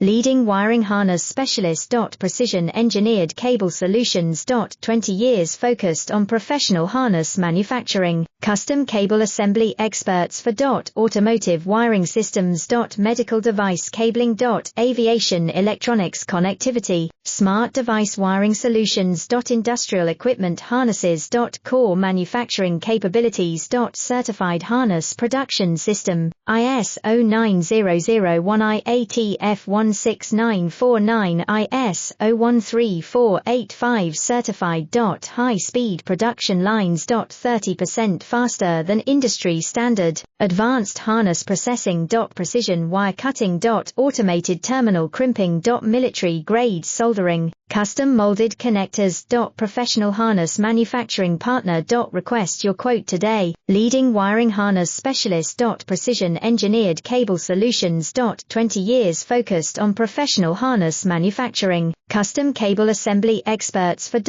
Leading wiring harness specialist. Precision engineered cable solutions. 20 years focused on professional harness manufacturing, custom cable assembly experts for automotive wiring systems. Medical device cabling. Aviation electronics connectivity, smart device wiring solutions. Industrial equipment harnesses. Core manufacturing capabilities. Certified harness production system, ISO 9001 IATF 16949 ISO 13485 certified. High speed production lines. 30% faster than industry standard. Advanced harness processing. Precision wire cutting. Automated terminal crimping. Military grade soldering, custom molded connectors. Professional harness manufacturing partner. Request your quote today. Leading wiring harness specialist. Precision engineered cable solutions. 20 years focused on professional harness manufacturing, custom cable assembly experts for